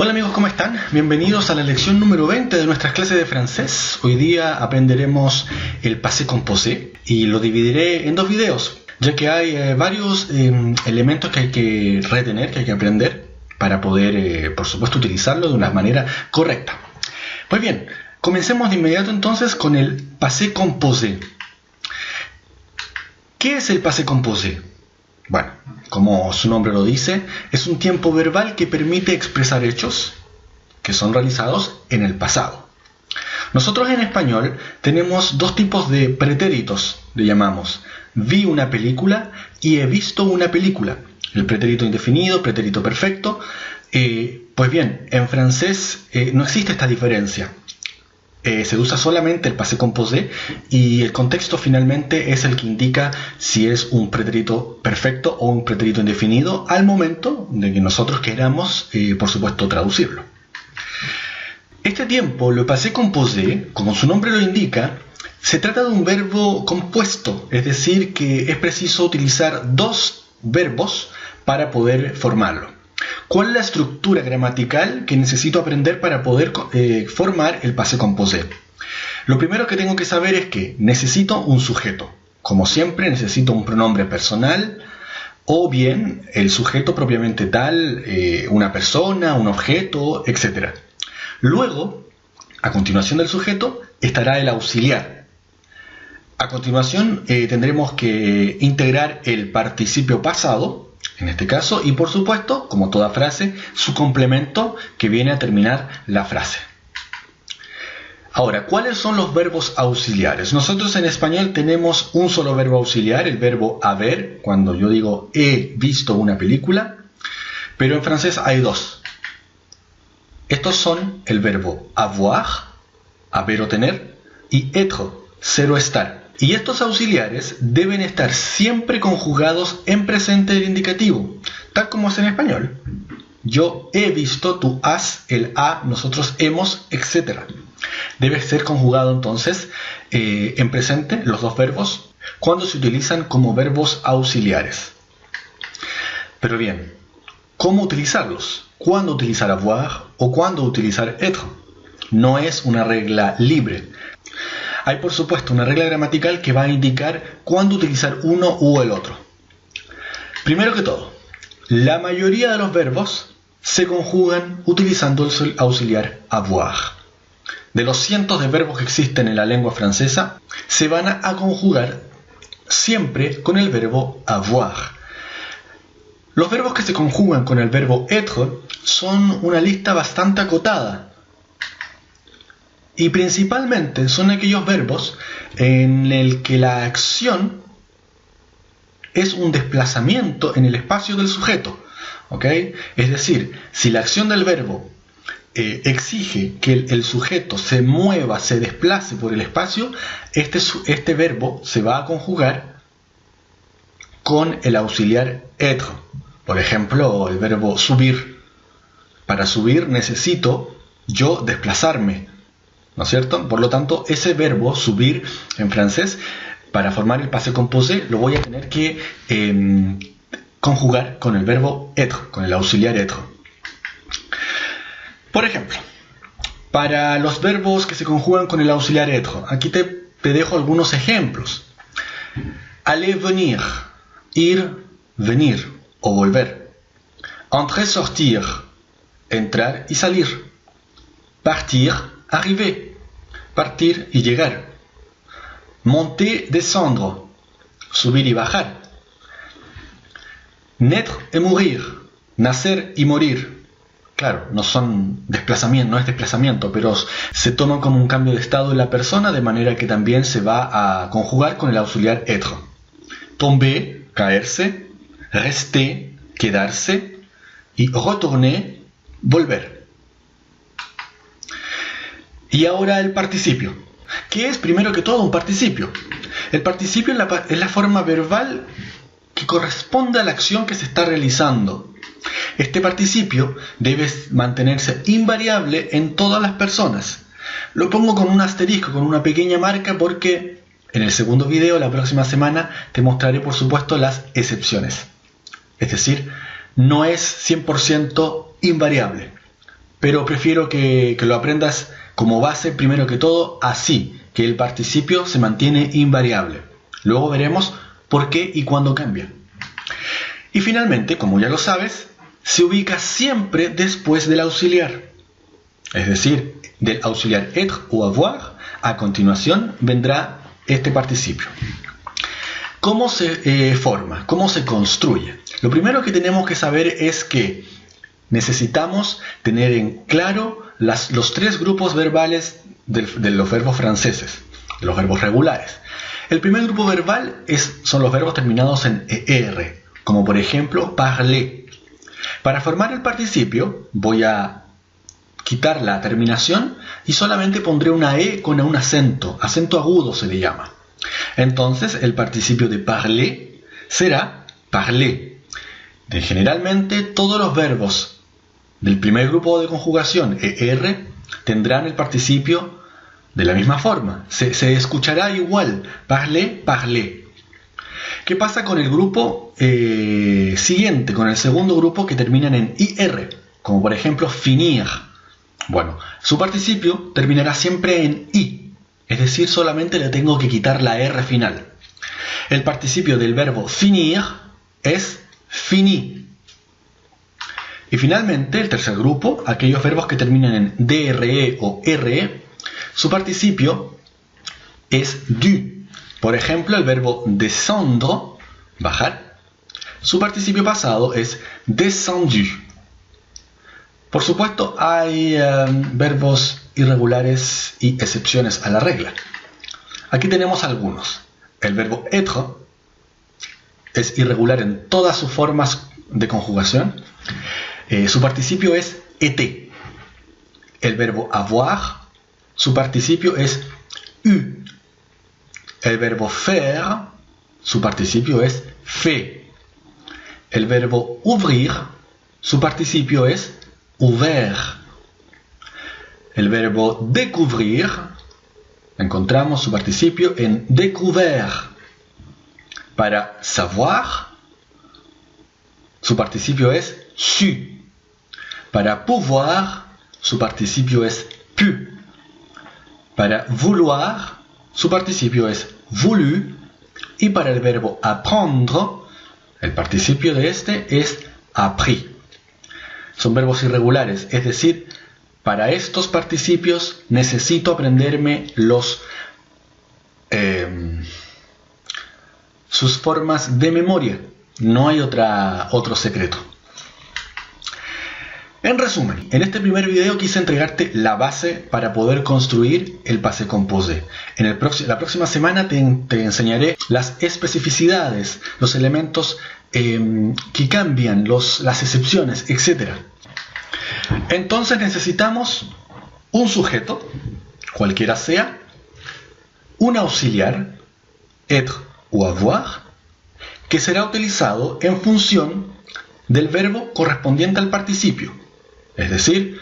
Hola amigos, ¿cómo están? Bienvenidos a la lección número 20 de nuestras clases de francés. Hoy día aprenderemos el passé composé y lo dividiré en dos videos, ya que hay varios elementos que hay que retener, que hay que aprender para poder, por supuesto, utilizarlo de una manera correcta. Pues bien, comencemos de inmediato entonces con el passé composé. ¿Qué es el passé composé? Bueno, como su nombre lo dice, es un tiempo verbal que permite expresar hechos que son realizados en el pasado. Nosotros en español tenemos dos tipos de pretéritos, le llamamos. Vi una película y he visto una película. El pretérito indefinido, pretérito perfecto. Pues bien, en francés no existe esta diferencia. Se usa solamente el passé composé y el contexto finalmente es el que indica si es un pretérito perfecto o un pretérito indefinido al momento de que nosotros queramos, por supuesto, traducirlo. Este tiempo, le passé composé, como su nombre lo indica, se trata de un verbo compuesto, es decir, que es preciso utilizar dos verbos para poder formarlo. ¿Cuál es la estructura gramatical que necesito aprender para poder formar el passé composé? Lo primero que tengo que saber es que necesito un sujeto. Como siempre, necesito un pronombre personal o bien el sujeto propiamente tal, una persona, un objeto, etc. Luego, a continuación del sujeto, estará el auxiliar. A continuación, tendremos que integrar el participio pasado, en este caso, y por supuesto, como toda frase, su complemento que viene a terminar la frase. Ahora, ¿cuáles son los verbos auxiliares? Nosotros en español tenemos un solo verbo auxiliar, el verbo haber, cuando yo digo he visto una película, pero en francés hay dos. Estos son el verbo avoir, haber o tener, y être, ser o estar. Y estos auxiliares deben estar siempre conjugados en presente del indicativo, tal como es en español. Yo he visto, tú has, el ha, nosotros hemos, etc. Debe ser conjugado entonces en presente los dos verbos cuando se utilizan como verbos auxiliares. Pero bien, ¿cómo utilizarlos? ¿Cuándo utilizar avoir o cuándo utilizar être? No es una regla libre. Hay por supuesto una regla gramatical que va a indicar cuándo utilizar uno u el otro. Primero que todo, la mayoría de los verbos se conjugan utilizando el auxiliar avoir. De los cientos de verbos que existen en la lengua francesa, se van a conjugar siempre con el verbo avoir. Los verbos que se conjugan con el verbo être son una lista bastante acotada. Y principalmente son aquellos verbos en el que la acción es un desplazamiento en el espacio del sujeto. ¿Ok? Es decir, si la acción del verbo exige que el sujeto se mueva, se desplace por el espacio, este verbo se va a conjugar con el auxiliar être. Por ejemplo, el verbo subir. Para subir necesito yo desplazarme, ¿no es cierto? Por lo tanto, ese verbo, subir, en francés, para formar el passé composé, lo voy a tener que conjugar con el verbo être, con el auxiliar être. Por ejemplo, para los verbos que se conjugan con el auxiliar être, aquí te dejo algunos ejemplos. Aller, venir, ir, venir o volver. Entrer, sortir, entrar y salir. Partir, arriver, partir y llegar. Monter, descendre, subir y bajar. Naître et mourir, nacer y morir. Claro, no son desplazamiento, no es desplazamiento, pero se toma como un cambio de estado de la persona, de manera que también se va a conjugar con el auxiliar être. Tomber, caerse, rester, quedarse, y retourner, volver. Y ahora el participio. ¿Qué es primero que todo un participio? El participio es la forma verbal que corresponde a la acción que se está realizando. Este participio debe mantenerse invariable en todas las personas. Lo pongo con un asterisco, con una pequeña marca, porque en el segundo video, la próxima semana, te mostraré por supuesto las excepciones. Es decir, no es 100% invariable. pero prefiero que lo aprendas como base primero que todo, así, que el participio se mantiene invariable. Luego veremos por qué y cuándo cambia. Y finalmente, como ya lo sabes, se ubica siempre después del auxiliar. Es decir, del auxiliar être o avoir, a continuación vendrá este participio. ¿Cómo se forma? ¿Cómo se construye? Lo primero que tenemos que saber es que necesitamos tener en claro los tres grupos verbales de los verbos franceses, de los verbos regulares. El primer grupo verbal son los verbos terminados en ER, como por ejemplo parler. Para formar el participio voy a quitar la terminación y solamente pondré una E con un acento agudo se le llama. Entonces el participio de parler será parler. Generalmente todos los verbos del primer grupo de conjugación ER tendrán el participio de la misma forma. Se escuchará igual, parler, parler. ¿Qué pasa con el grupo siguiente, con el segundo grupo que terminan en IR? Como por ejemplo finir. Bueno, su participio terminará siempre en I, es decir, solamente le tengo que quitar la R final. El participio del verbo finir es fini. Y finalmente, el tercer grupo, aquellos verbos que terminan en DRE o RE, su participio es du. Por ejemplo, el verbo descendre, bajar, su participio pasado es descendu. Por supuesto, hay verbos irregulares y excepciones a la regla. Aquí tenemos algunos. El verbo être es irregular en todas sus formas de conjugación. Su participio es et. El verbo avoir, su participio es u. El verbo faire, su participio es fait. El verbo ouvrir, su participio es ouvert. El verbo découvrir, encontramos su participio en découvert. Para savoir, su participio es su. Para pouvoir, su participio es pu. Para vouloir, su participio es voulu. Y para el verbo apprendre, el participio de este es appris. Son verbos irregulares, es decir, para estos participios necesito aprenderme sus formas de memoria. No hay otro secreto. En resumen, en este primer video quise entregarte la base para poder construir el passé composé. La próxima semana te enseñaré las especificidades, los elementos que cambian, las excepciones, etc. Entonces necesitamos un sujeto, cualquiera sea, un auxiliar, être o avoir, que será utilizado en función del verbo correspondiente al participio. Es decir,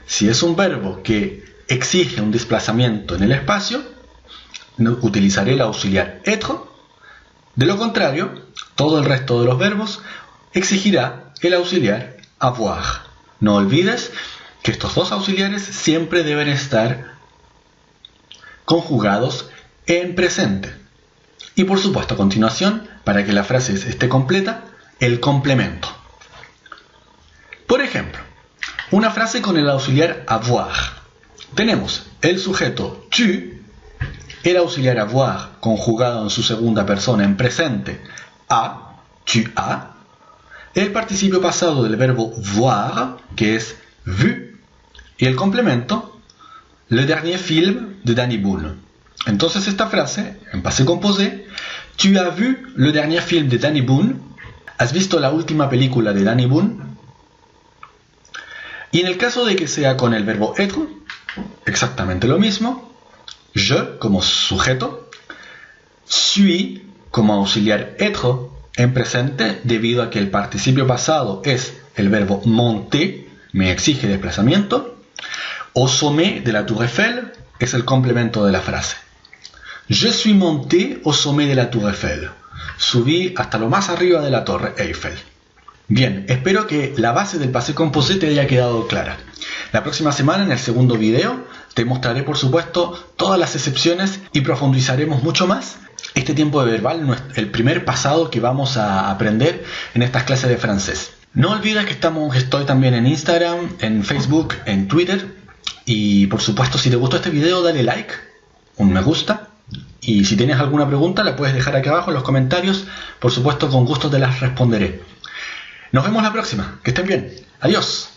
si es un verbo que exige un desplazamiento en el espacio, utilizaré el auxiliar être. De lo contrario, todo el resto de los verbos exigirá el auxiliar avoir. No olvides que estos dos auxiliares siempre deben estar conjugados en presente. Y por supuesto, a continuación, para que la frase esté completa, el complemento. Por ejemplo, una frase con el auxiliar avoir. Tenemos el sujeto tu, el auxiliar avoir conjugado en su segunda persona en presente, a, tu as, el participio pasado del verbo voir, que es vu, y el complemento, le dernier film de Danny Boone. Entonces esta frase, en passé composé, tu as vu le dernier film de Danny Boone, ¿has visto la última película de Danny Boone? Y en el caso de que sea con el verbo être, exactamente lo mismo. Je como sujeto, suis como auxiliar être en presente debido a que el participio pasado es el verbo monter, me exige desplazamiento. Au sommet de la Tour Eiffel es el complemento de la frase. Je suis monté au sommet de la Tour Eiffel. Subí hasta lo más arriba de la Torre Eiffel. Bien, espero que la base del passé composé te haya quedado clara. La próxima semana, en el segundo video, te mostraré por supuesto todas las excepciones y profundizaremos mucho más este tiempo de verbal, el primer pasado que vamos a aprender en estas clases de francés. No olvides que estoy también en Instagram, en Facebook, en Twitter. Y por supuesto, si te gustó este video, dale like, un me gusta. Y si tienes alguna pregunta, la puedes dejar aquí abajo en los comentarios. Por supuesto, con gusto te las responderé. Nos vemos la próxima. Que estén bien. Adiós.